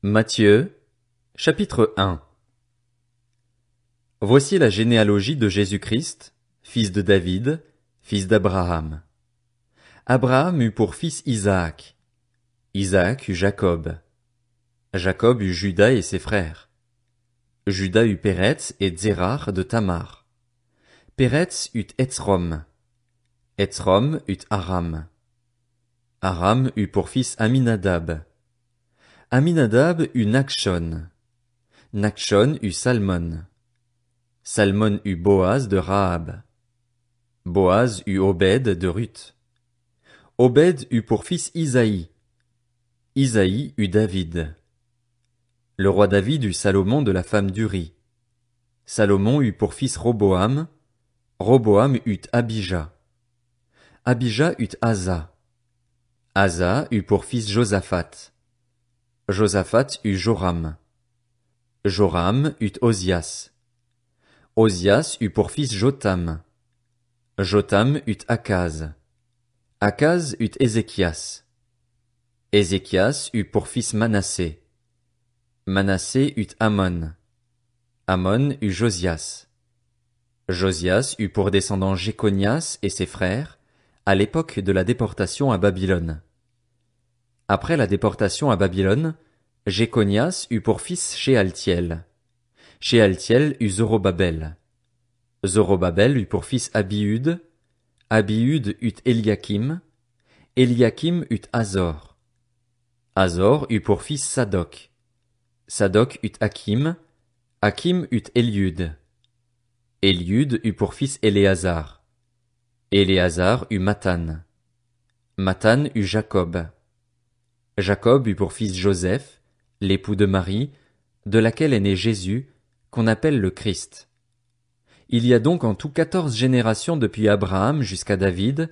Matthieu, chapitre 1. Voici la généalogie de Jésus-Christ, fils de David, fils d'Abraham. Abraham eut pour fils Isaac. Isaac eut Jacob. Jacob eut Juda et ses frères. Juda eut Péretz et Zérar de Tamar. Péretz eut Hetsrom. Hetsrom eut Aram. Aram eut pour fils Aminadab. Aminadab eut Nachshon. Nachshon eut Salmon. Salmon eut Boaz de Rahab. Boaz eut Obed de Ruth. Obed eut pour fils Isaïe. Isaïe eut David. Le roi David eut Salomon de la femme d'Uri. Salomon eut pour fils Roboam. Roboam eut Abijah. Abijah eut Asa. Asa eut pour fils Josaphat. Josaphat eut Joram. Joram eut Ozias. Ozias eut pour fils Jotham. Jotham eut Akaz. Akaz eut Ézéchias. Ézéchias eut pour fils Manassé. Manassé eut Amon. Amon eut Josias. Josias eut pour descendants Jéconias et ses frères, à l'époque de la déportation à Babylone. Après la déportation à Babylone, Jéconias eut pour fils Shealtiel. Shealtiel eut Zorobabel. Zorobabel eut pour fils Abiud. Abiud eut Eliakim. Eliakim eut Azor. Azor eut pour fils Sadoc. Sadoc eut Hakim. Hakim eut Eliud. Eliud eut pour fils Éléazar. Éléazar eut Mathan. Mathan eut Jacob. Jacob eut pour fils Joseph, l'époux de Marie, de laquelle est né Jésus, qu'on appelle le Christ. Il y a donc en tout 14 générations depuis Abraham jusqu'à David,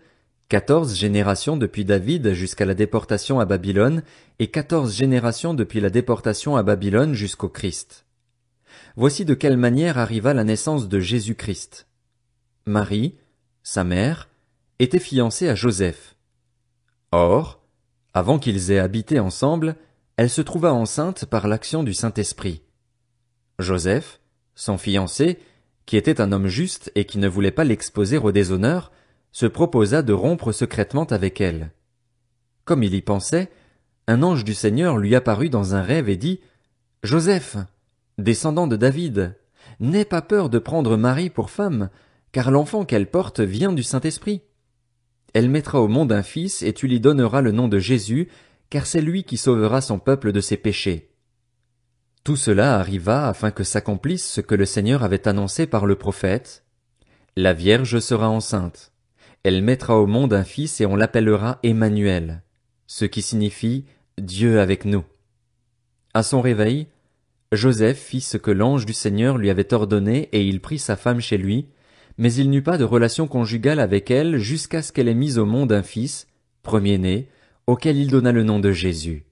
14 générations depuis David jusqu'à la déportation à Babylone, et 14 générations depuis la déportation à Babylone jusqu'au Christ. Voici de quelle manière arriva la naissance de Jésus-Christ. Marie, sa mère, était fiancée à Joseph. Or, avant qu'ils aient habité ensemble, elle se trouva enceinte par l'action du Saint-Esprit. Joseph, son fiancé, qui était un homme juste et qui ne voulait pas l'exposer au déshonneur, se proposa de rompre secrètement avec elle. Comme il y pensait, un ange du Seigneur lui apparut dans un rêve et dit « Joseph, descendant de David, n'aie pas peur de prendre Marie pour femme, car l'enfant qu'elle porte vient du Saint-Esprit. Elle mettra au monde un fils et tu lui donneras le nom de Jésus, car c'est lui qui sauvera son peuple de ses péchés. » Tout cela arriva afin que s'accomplisse ce que le Seigneur avait annoncé par le prophète. La Vierge sera enceinte. Elle mettra au monde un fils et on l'appellera Emmanuel, ce qui signifie Dieu avec nous. À son réveil, Joseph fit ce que l'ange du Seigneur lui avait ordonné et il prit sa femme chez lui, mais il n'eut pas de relation conjugale avec elle jusqu'à ce qu'elle ait mis au monde un fils, premier-né, auquel il donna le nom de Jésus.